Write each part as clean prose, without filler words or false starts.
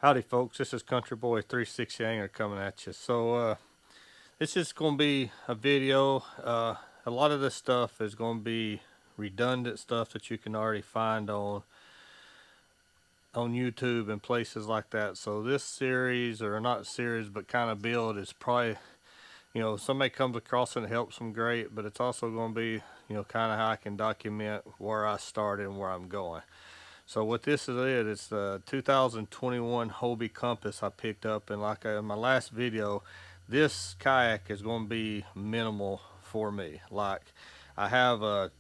Howdy folks, this is Country Boy 360 Angler coming at you. So it's just going to be a video. A lot of this stuff is going to be redundant stuff that you can already find on YouTube and places like that. So this series, or not series, but kind of build is probably, somebody comes across it and helps them, great, but it's also going to be, kind of how I can document where I started and where I'm going. So what this is, it's the 2021 Hobie Compass I picked up, and like in my last video, this kayak is going to be minimal for me. Like, I have a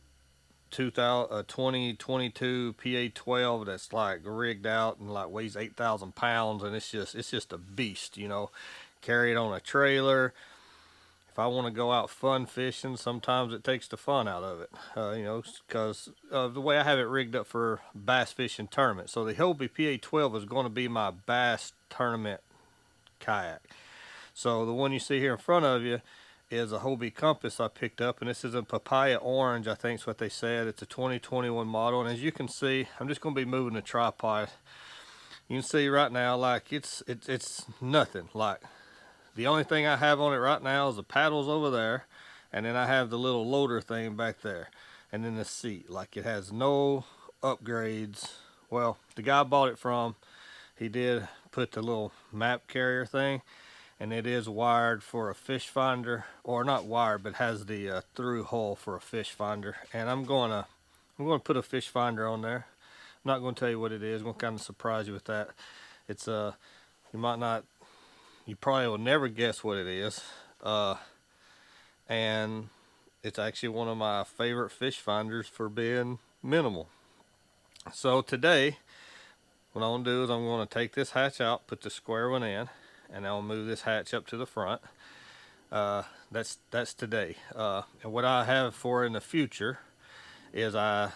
2022 PA12 that's like rigged out and like weighs 8,000 pounds, and it's just a beast, carry it on a trailer. If I want to go out fun fishing, sometimes it takes the fun out of it, because the way I have it rigged up for bass fishing tournament. So the Hobie PA12 is going to be my bass tournament kayak. So the one you see here in front of you is a Hobie Compass I picked up, and this is a papaya orange, I think is what they said. It's a 2021 model, and as you can see, I'm just going to be moving the tripod. You can see right now, like, it's nothing. Like, the only thing I have on it right now is the paddles over there, and then I have the little loader thing back there, and then the seat. Like, it has no upgrades. Well, the guy I bought it from, he did put the little map carrier thing, and it is wired for a fish finder, or not wired, but has the through hole for a fish finder. And I'm going to put a fish finder on there. I'm not going to tell you what it is. I'm going to kind of surprise you with that. It's you probably will never guess what it is, and it's actually one of my favorite fish finders for being minimal. So today, what I'm going to do is I'm going to take this hatch out, put the square one in, and I'll move this hatch up to the front. That's today. And what I have for in the future is I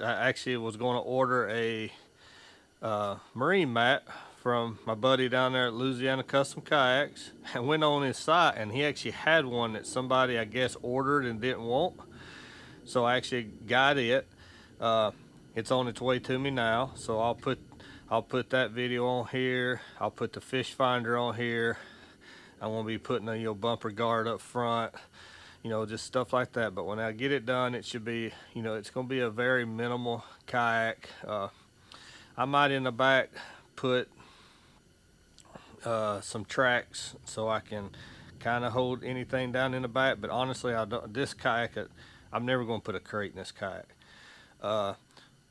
actually was going to order a marine mat from my buddy down there at Louisiana Custom Kayaks, and went on his site, and he actually had one that somebody, I guess, ordered and didn't want. So I actually got it. It's on its way to me now, so I'll put that video on here. I'll put the fish finder on here. I'm gonna be putting a bumper guard up front, just stuff like that. But when I get it done, it should be, it's gonna be a very minimal kayak. I might in the back put some tracks so I can kind of hold anything down in the back, but honestly, this kayak, I'm never going to put a crate in this kayak.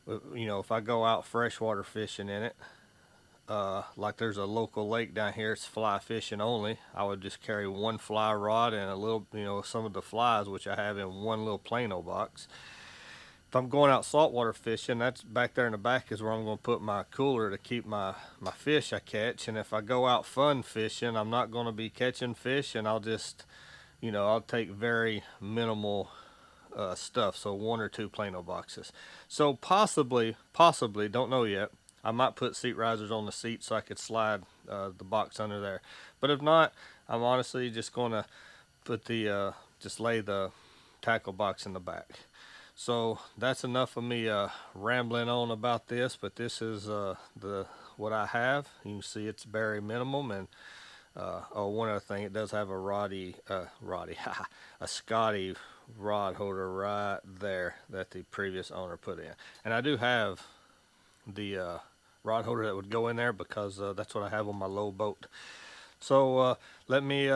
If I go out freshwater fishing in it, like there's a local lake down here, it's fly fishing only, I would just carry one fly rod and a little, some of the flies, which I have in one little Plano box. If I'm going out saltwater fishing, that's back there in the back is where I'm going to put my cooler to keep my fish I catch. And if I go out fun fishing, I'm not going to be catching fish, and I'll just, I'll take very minimal stuff. So one or two Plano boxes. So possibly, don't know yet, I might put seat risers on the seat so I could slide the box under there. But if not, I'm honestly just going to put just lay the tackle box in the back. So that's enough of me rambling on about this, but this is what I have. You can see it's very minimum, and one other thing, it does have a a Scotty rod holder right there that the previous owner put in, and I do have the rod holder that would go in there because that's what I have on my low boat. So let me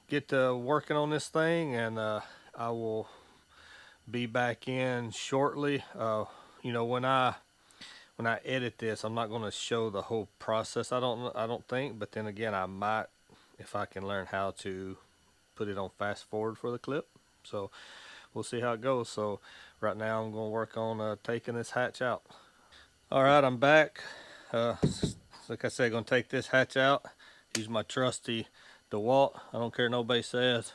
get to working on this thing, and I will be back in shortly. When I edit this, I'm not going to show the whole process, I don't think, but then again, I might, if I can learn how to put it on fast forward for the clip. So we'll see how it goes. So right now I'm going to work on taking this hatch out. Alright, I'm back. Like I said, going to take this hatch out, use my trusty DeWalt. I don't care what nobody says,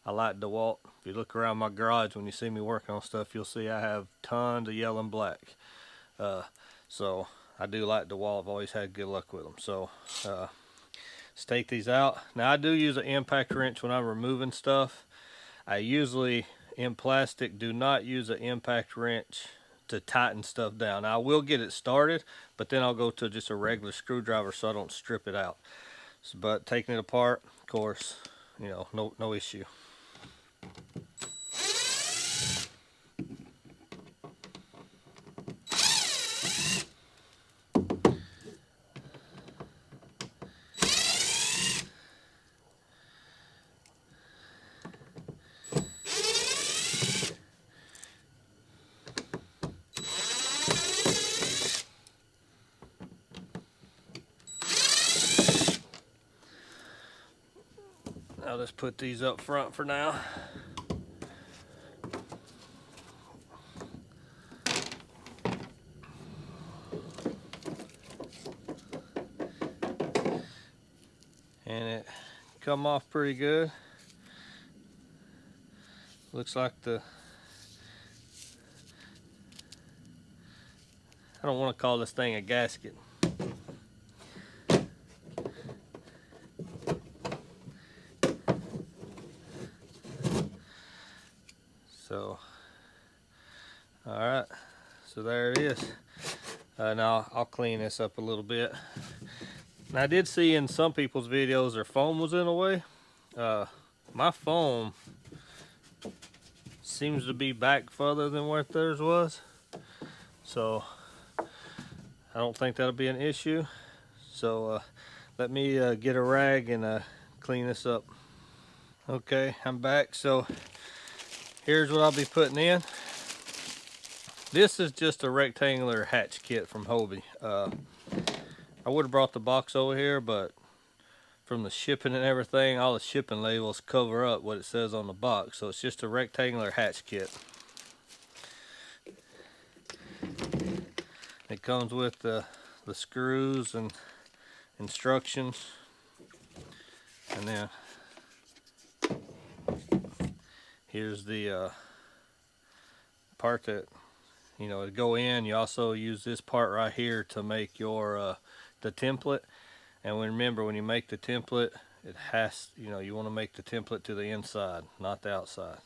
I like DeWalt. If you look around my garage, when you see me working on stuff, you'll see I have tons of yellow and black. So I do like DeWalt. I've always had good luck with them. So let's take these out. Now I do use an impact wrench when I'm removing stuff. I usually, in plastic, do not use an impact wrench to tighten stuff down. Now, I will get it started, but then I'll go to just a regular screwdriver so I don't strip it out. So, but taking it apart, of course, you know, no issue. I'll just put these up front for now. And it come off pretty good. Looks like I don't want to call this thing a gasket. So, all right, so there it is. Now I'll clean this up a little bit. Now I did see in some people's videos their foam was in the way. My foam seems to be back further than where theirs was. So I don't think that'll be an issue. So let me get a rag and clean this up. Okay, I'm back. So here's what I'll be putting in. This is just a rectangular hatch kit from Hobie. I would have brought the box over here, but from the shipping and everything, all the shipping labels cover up what it says on the box. So it's just a rectangular hatch kit. It comes with the screws and instructions. And then here's the part that, you know, to go in. You also use this part right here to make your the template. And remember, when you make the template, it has, you know, you want to make the template to the inside, not the outside.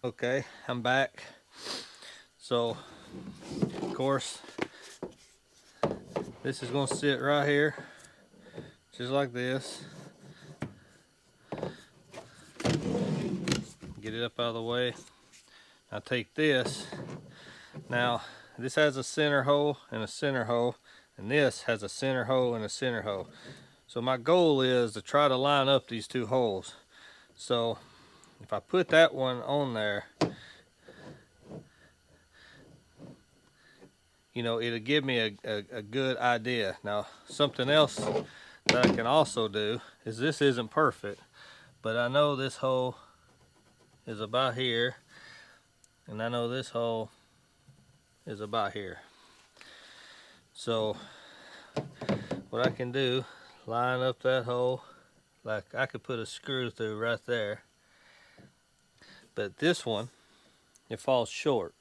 Okay, I'm back. So, of course, this is going to sit right here, just like this. Get it up out of the way. Now take this. Now, this has a center hole and a center hole, and this has a center hole and a center hole. So my goal is to try to line up these two holes. So if I put that one on there, you know, it'll give me a good idea. Now, something else that I can also do is, this isn't perfect, but I know this hole is about here, and I know this hole is about here. So what I can do, line up that hole, like I could put a screw through right there. But this one, it falls short,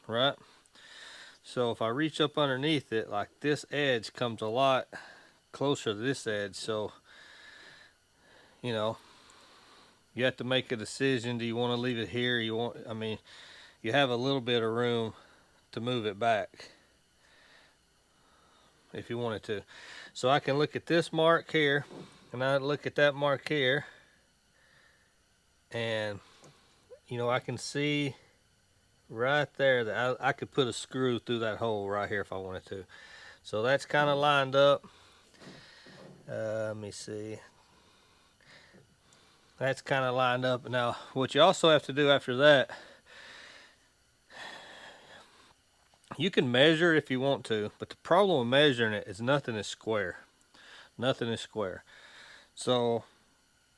right? So if I reach up underneath it, like this edge comes a lot closer to this edge. So, you know, you have to make a decision. Do you want to leave it here? I mean, you have a little bit of room to move it back if you wanted to. So I can look at this mark here, and I look at that mark here, and you know, I can see right there that I could put a screw through that hole right here if I wanted to. So that's kind of lined up. Let me see. That's kind of lined up. Now, what you also have to do after that, you can measure if you want to, but the problem with measuring it is nothing is square. Nothing is square. So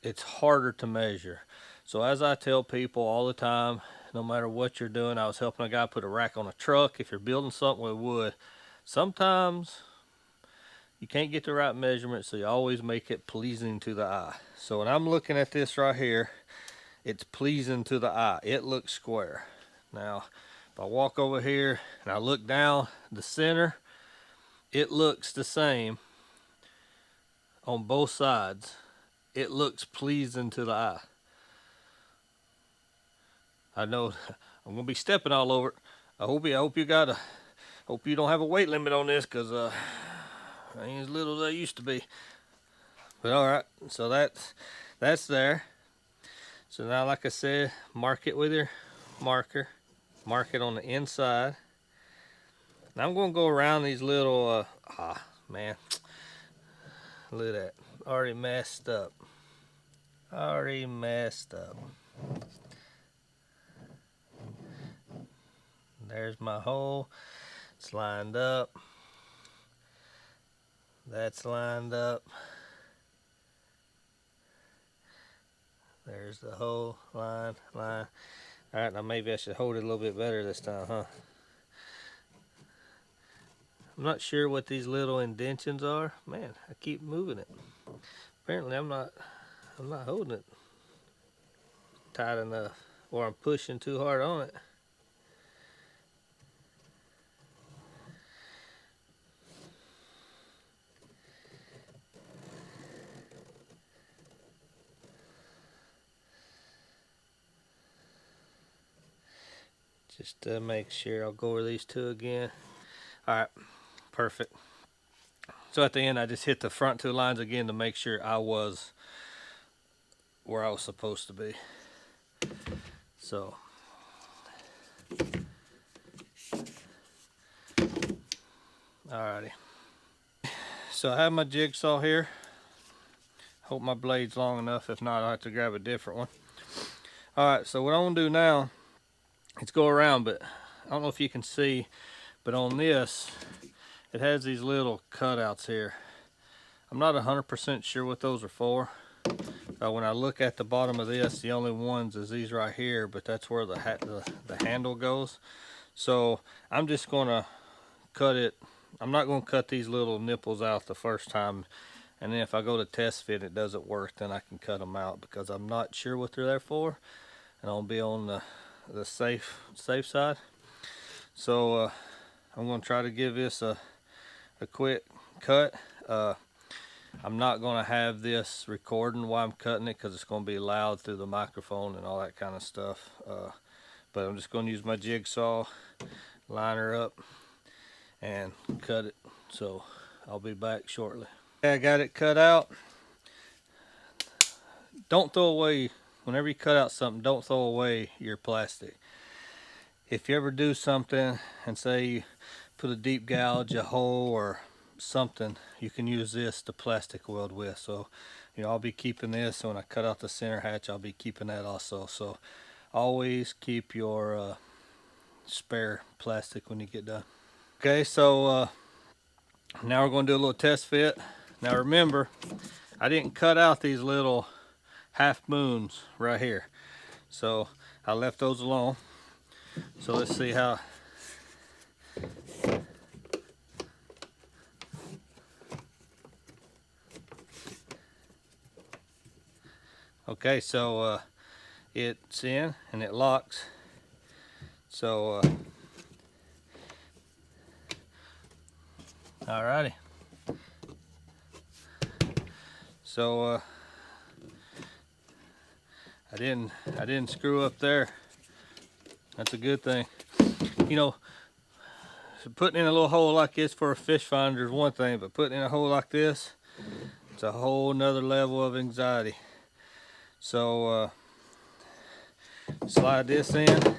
it's harder to measure. So as I tell people all the time, no matter what you're doing, I was helping a guy put a rack on a truck. If you're building something with wood, sometimes you can't get the right measurement, so you always make it pleasing to the eye. So when I'm looking at this right here, it's pleasing to the eye. It looks square. Now, if I walk over here and I look down the center, it looks the same on both sides. it looks pleasing to the eye. I know I'm gonna be stepping all over it. I hope you don't have a weight limit on this, cause I ain't as little as I used to be. But all right, so that's there. So now, like I said, mark it with your marker. Mark it on the inside. Now I'm gonna go around these little. Man, look at that. Already messed up. Already messed up. There's my hole. It's lined up. That's lined up. There's the hole. Line. Alright, now maybe I should hold it a little bit better this time, huh? I'm not sure what these little indentions are. Man, I keep moving it. Apparently I'm not holding it tight enough, or I'm pushing too hard on it. Just to make sure, I'll go over these two again. Alright, perfect. So at the end, I just hit the front two lines again to make sure I was where I was supposed to be. So, alrighty. So I have my jigsaw here. Hope my blade's long enough. If not, I'll have to grab a different one. Alright, so what I'm going to do now, let's go around, but I don't know if you can see, but on this, it has these little cutouts here. I'm not 100% sure what those are for. When I look at the bottom of this, the only ones is these right here, but that's where the handle goes. So I'm just going to cut it. I'm not going to cut these little nipples out the first time, and then if I go to test fit it doesn't work, then I can cut them out, because I'm not sure what they're there for, and I'll be on the safe side. So I'm going to try to give this a quick cut. I'm not going to have this recording while I'm cutting it, because it's going to be loud through the microphone and all that kind of stuff. But I'm just going to use my jigsaw, line her up, and cut it. So I'll be back shortly. Okay, I got it cut out. Don't throw away, whenever you cut out something, don't throw away your plastic. If you ever do something and say you put a deep gouge, a hole, or something, you can use this to plastic weld with. So, you know, I'll be keeping this. So when I cut out the center hatch, I'll be keeping that also. So always keep your spare plastic when you get done. Okay, so now we're going to do a little test fit. Now remember, I didn't cut out these little half moons right here, so I left those alone. So let's see how. Okay, so it's in and it locks. So alrighty. So I didn't screw up there. That's a good thing. You know, putting in a little hole like this for a fish finder is one thing, but putting in a hole like this, it's a whole nother level of anxiety. So slide this in,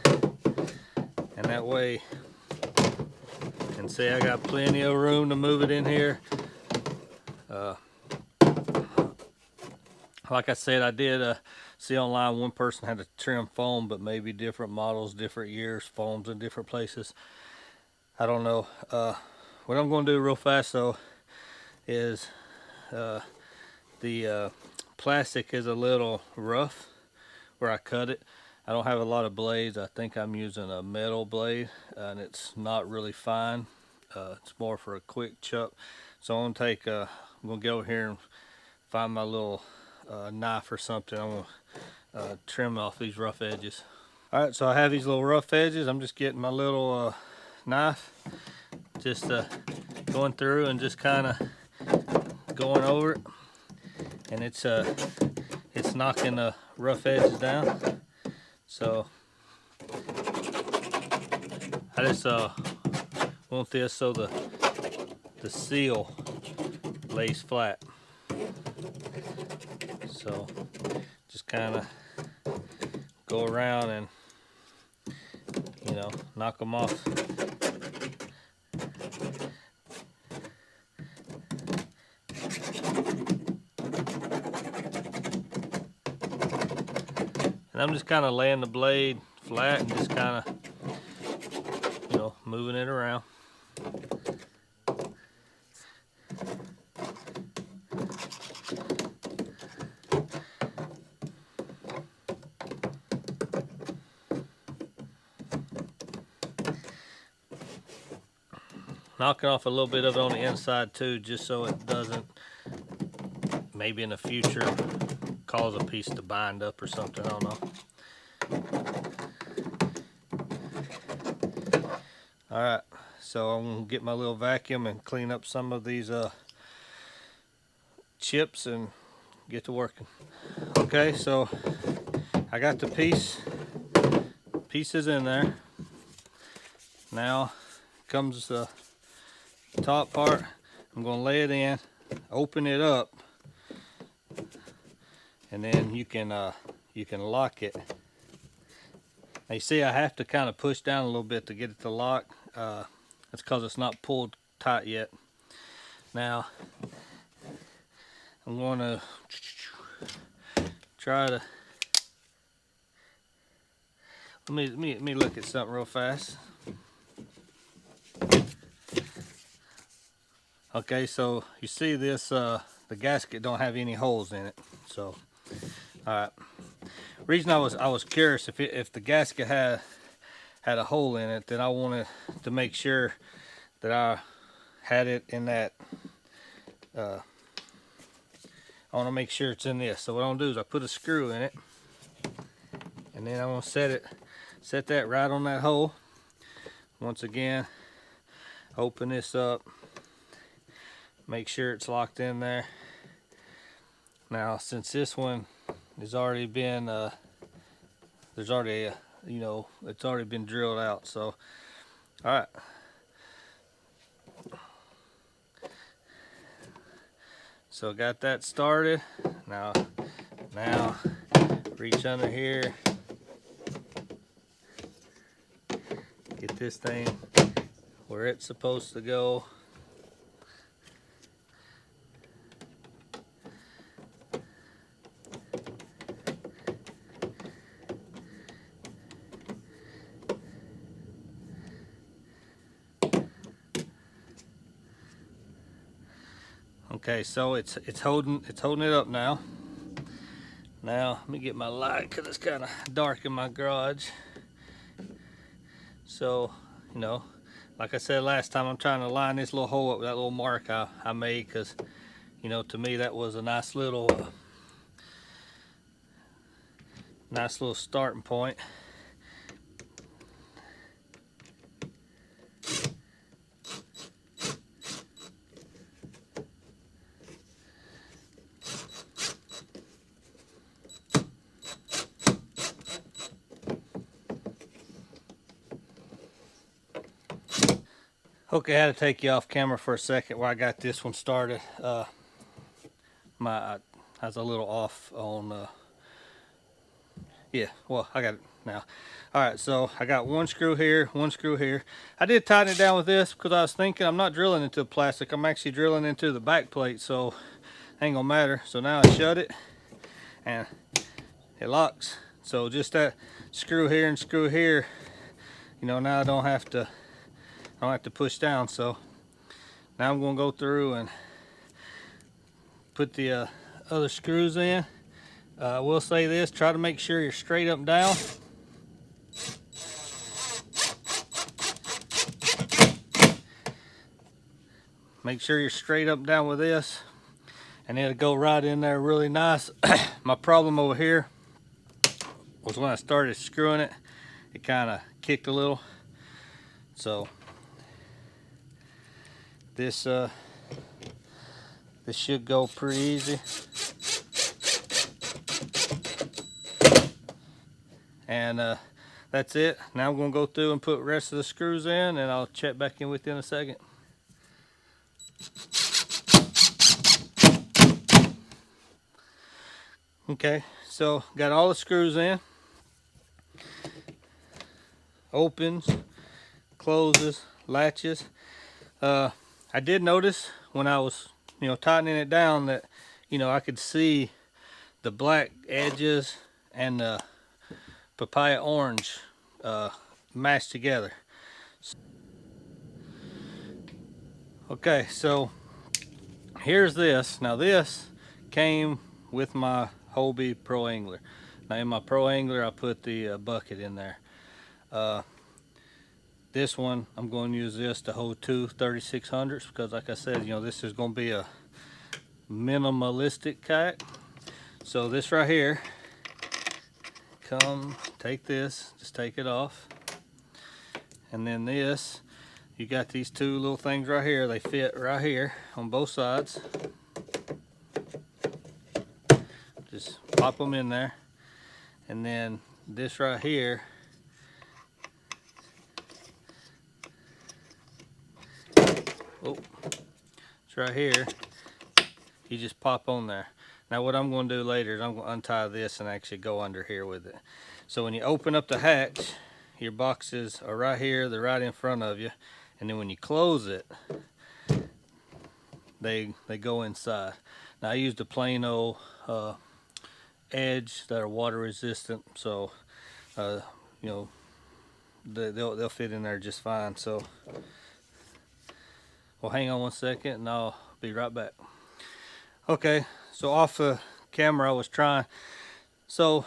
and that way you can see I got plenty of room to move it in here. Like I said, I did see online one person had to trim foam, but maybe different models, different years, foams in different places. I don't know. What I'm going to do real fast though is the plastic is a little rough where I cut it. I don't have a lot of blades. I think I'm using a metal blade, and it's not really fine. It's more for a quick chop. So I'm gonna get over here and find my little knife or something. I'm gonna trim off these rough edges. All right, so I have these little rough edges. I'm just getting my little knife, just going through and just kind of going over it. and it's knocking the rough edges down. So I just want this so the seal lays flat. So just kind of go around and, you know, knock them off. And I'm just kind of laying the blade flat and just kind of, you know, moving it around. Knocking off a little bit of it on the inside too, just so it doesn't, maybe in the future, cause a piece to bind up or something, I don't know. Alright, so I'm going to get my little vacuum and clean up some of these chips and get to working. Okay, so I got the pieces in there. Now comes the top part. I'm going to lay it in, open it up, and then you can lock it. Now you see I have to kind of push down a little bit to get it to lock. That's because it's not pulled tight yet. Now I'm going to try to let me look at something real fast. Okay, so you see this, the gasket don't have any holes in it. So, all right. Reason I was curious if the gasket had a hole in it, then I wanted to make sure that I had it in that. I want to make sure it's in this. So what I'm gonna do is I put a screw in it, and then I'm gonna set that right on that hole. Once again, open this up. Make sure it's locked in there. Now, since this one has already been, there's already a, you know, it's already been drilled out. So, all right. So got that started. Now reach under here. Get this thing where it's supposed to go. Okay, so it's holding it up now. Now let me get my light because it's kind of dark in my garage. So, you know, like I said last time, I'm trying to line this little hole up with that little mark I made, because, you know, to me that was a nice little starting point. Okay, I had to take you off camera for a second while I got this one started. I was a little off on, yeah, well, I got it now. All right, so I got one screw here, one screw here. I did tighten it down with this because I was thinking I'm not drilling into the plastic. I'm actually drilling into the back plate, so it ain't gonna matter. So now I shut it and it locks. So just that screw here and screw here, you know, now I don't have to push down. So now I'm going to go through and put the other screws in. I will say this, try to make sure you're straight up and down. Make sure you're straight up and down with this, and it'll go right in there really nice. My problem over here was when I started screwing it, it kind of kicked a little. So this should go pretty easy. And that's it. Now I'm going to go through and put the rest of the screws in, and I'll check back in with you in a second. Okay, so got all the screws in. Opens, closes, latches. I did notice when I was, tightening it down that, I could see the black edges and the papaya orange mashed together. Okay, so here's this. Now this came with my Hobie Pro Angler. Now in my Pro Angler I put the bucket in there. This one I'm going to use this to hold two 3600s because, like I said, this is going to be a minimalistic kayak. So this right here, take this, just take it off, and then this, you got these two little things right here. They fit right here on both sides. Just pop them in there, and then this right here, it's right here, you just pop on there. Now what I'm going to do later is I'm going to untie this and actually go under here with it. So when you open up the hatch, your boxes are right here, they're right in front of you, and then when you close it, they go inside. Now I used a plain old edge that are water resistant, so they'll fit in there just fine. So well, hang on one second and I'll be right back. Okay, so off the camera I was trying. So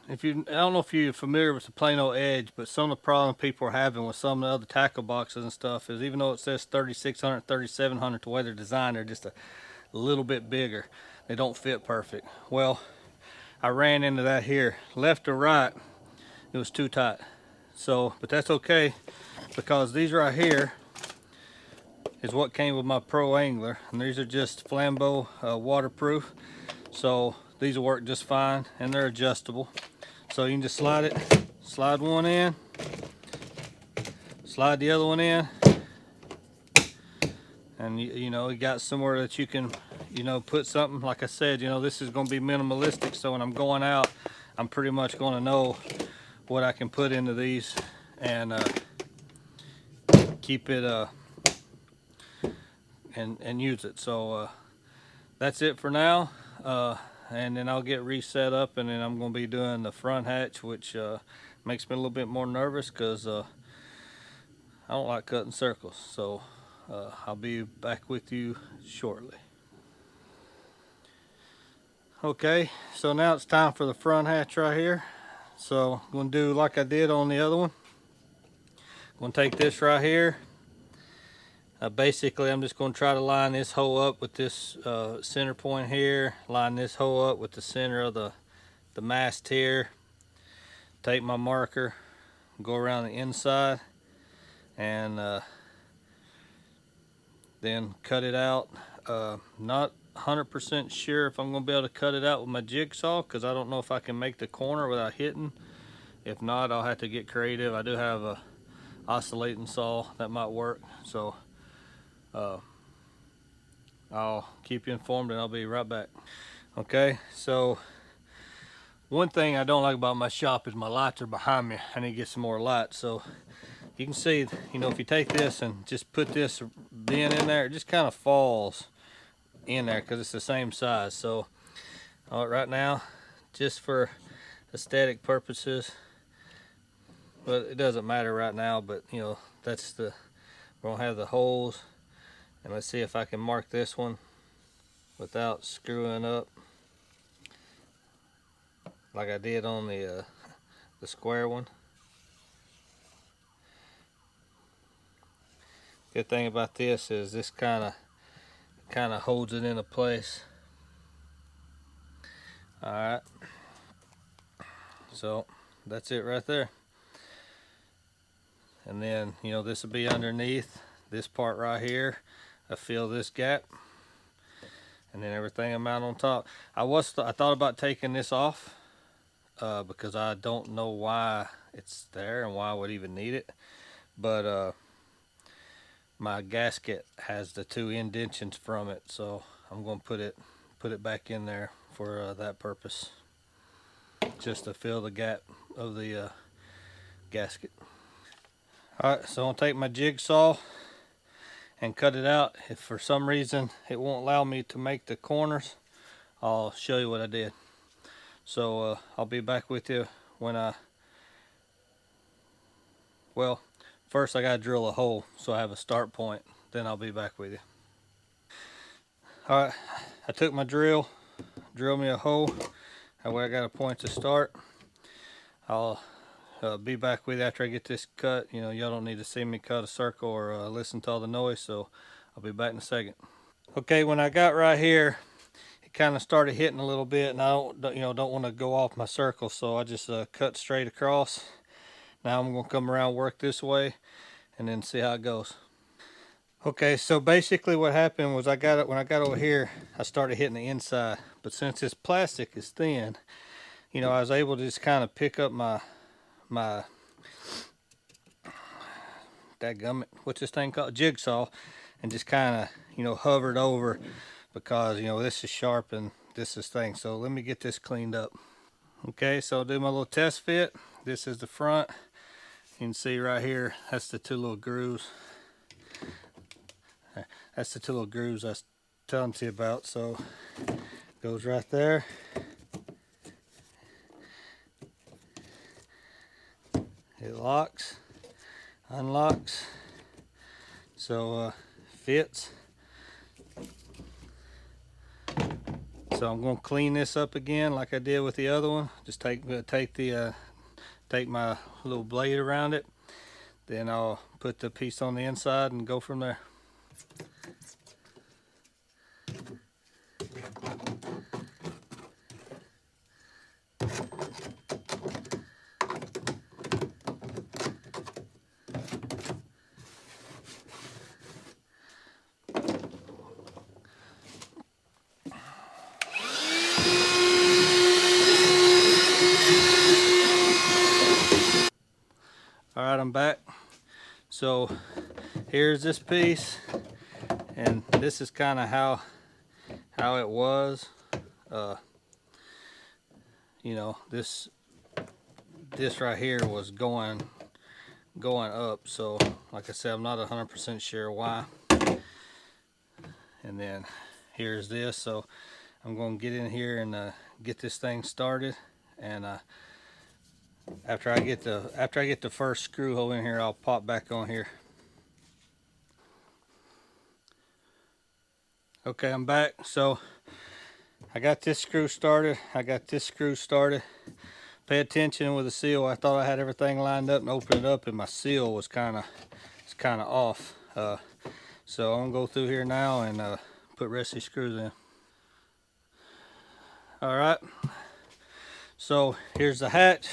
I don't know if you're familiar with the plain old edge, but some of the problem people are having with some of the other tackle boxes and stuff is, even though it says 3600, 3700, the way they're designed, they're just a little bit bigger. They don't fit perfect. Well, I ran into that here. Left or right, it was too tight. So, but that's okay, because these right here is what came with my Pro Angler, and these are just Flambeau waterproof, so these will work just fine, and they're adjustable. So you can just slide one in, slide the other one in, and you got somewhere that you can put something. Like I said, this is going to be minimalistic, so when I'm going out, I'm pretty much going to know what I can put into these and keep it and use it. So that's it for now, and then I'll get reset up, and then I'm going to be doing the front hatch, which makes me a little bit more nervous because I don't like cutting circles. So I'll be back with you shortly. Okay, so now it's time for the front hatch right here. So I'm going to do like I did on the other one. I'm going to take this right here. Basically, I'm just going to try to line this hole up with this center point here, line this hole up with the center of the mast here, take my marker, go around the inside, and then cut it out. Not 100% sure if I'm going to be able to cut it out with my jigsaw, because I don't know if I can make the corner without hitting. If not, I'll have to get creative. I do have a oscillating saw that might work, so I'll keep you informed and I'll be right back. Okay, so one thing I don't like about my shop is my lights are behind me. I need to get some more lights. So you can see, if you take this and just put this bin in there, it just kind of falls in there because it's the same size. So right now, just for aesthetic purposes, but it doesn't matter right now, but that's we're gonna have the holes. And let's see if I can mark this one without screwing up like I did on the square one. Good thing about this is this kind of holds it into place. All right, so that's it right there. And then this will be underneath this part right here. I fill this gap, and then everything I'm out on top. I thought about taking this off because I don't know why it's there and why I would even need it. But my gasket has the 2 indentions from it, so I'm going to put it back in there for that purpose, just to fill the gap of the gasket. Alright, so I'll take my jigsaw and cut it out. If for some reason it won't allow me to make the corners, I'll show you what I did. So I'll be back with you when well, first I gotta drill a hole so I have a start point, then I'll be back with you. Alright, I took my drill me a hole, that way I got a point to start. I'll be back with you after I get this cut. You know, y'all don't need to see me cut a circle or listen to all the noise, so I'll be back in a second. Okay, when I got right here, it kind of started hitting a little bit, and I don't want to go off my circle, so I just cut straight across. Now I'm going to come around, work this way, and then see how it goes. Okay, so basically what happened was when I got over here, I started hitting the inside, but since this plastic is thin, you know, I was able to just kind of pick up my dadgummit, what's this thing called, jigsaw, and just kind of, you know, hovered over, because, you know, this is sharp and this is thing. So let me get this cleaned up. Okay, so I'll do my little test fit. This is the front. You can see right here, that's the 2 little grooves. That's the 2 little grooves I was telling you about. So it goes right there. It locks, unlocks, so fits. So I'm going to clean this up again like I did with the other one. Just take my little blade around it, then I'll put the piece on the inside and go from there. Alright, I'm back. So here's this piece, and this is kind of how it was. You know, this right here was going up, so like I said, I'm not 100% sure why. And then here's this, so I'm going to get in here and get this thing started, and after I get the first screw hole in here, I'll pop back on here. Okay, I'm back. So I got this screw started. Pay attention with the seal. I thought I had everything lined up and opened it up, and my seal was kind of off. So I'm gonna go through here now and put rest of these screws in. All right. So here's the hatch.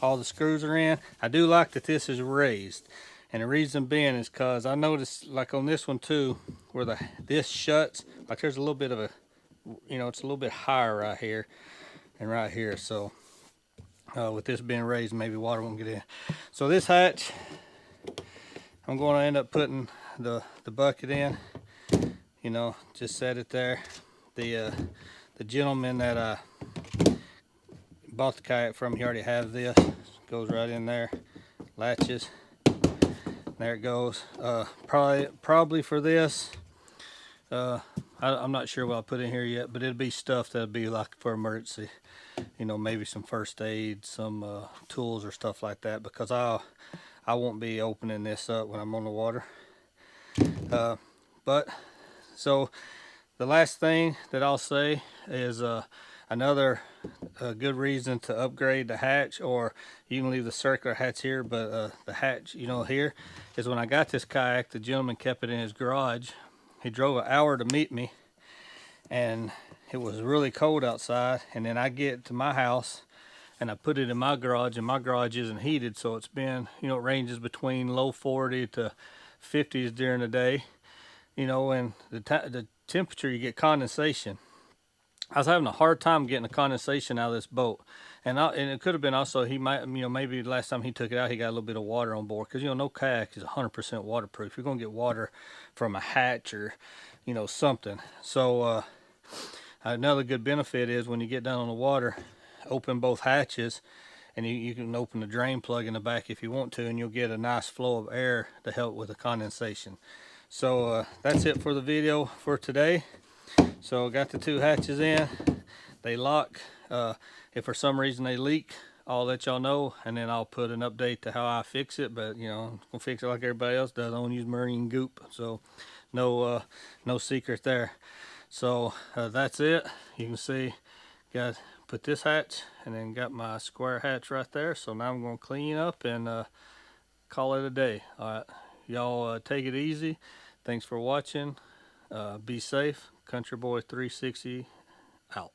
All the screws are in. I do like that this is raised, and the reason being is because I noticed, like on this one too, where this shuts, like there's a little bit of a, you know, it's a little bit higher right here and right here. So with this being raised, maybe water won't get in. So this hatch, I'm going to end up putting the bucket in. You know, just set it there. The gentleman that I bought the kayak from, he already has this. Goes right in there, latches. There it goes. Probably for this, I'm not sure what I'll put in here yet, but it'll be stuff that'll be like for emergency. You know, maybe some first aid, some tools or stuff like that, because I won't be opening this up when I'm on the water. But so the last thing that I'll say is another good reason to upgrade the hatch, or you can leave the circular hatch here, but the hatch, you know, here is when I got this kayak, the gentleman kept it in his garage. He drove an hour to meet me, and it was really cold outside, and then I get to my house and I put it in my garage, and my garage isn't heated, so it's been, you know, it ranges between low 40 to 50s during the day, you know, and the temperature, you get condensation. I was having a hard time getting the condensation out of this boat, And it could have been also, he might, maybe last time he took it out, he got a little bit of water on board. Because, no kayak is 100% waterproof. You're going to get water from a hatch or, something. So, another good benefit is when you get down on the water, open both hatches. And you can open the drain plug in the back if you want to. And you'll get a nice flow of air to help with the condensation. So, that's it for the video for today. So, got the 2 hatches in. They lock. If for some reason they leak, I'll let y'all know, and then I'll put an update to how I fix it. But I'm gonna fix it like everybody else does. I don't use marine goop, so no secret there. So that's it. You can see, put this hatch, and then got my square hatch right there. So now I'm gonna clean up and call it a day. All right, y'all take it easy. Thanks for watching. Be safe. Country Boy 360 out.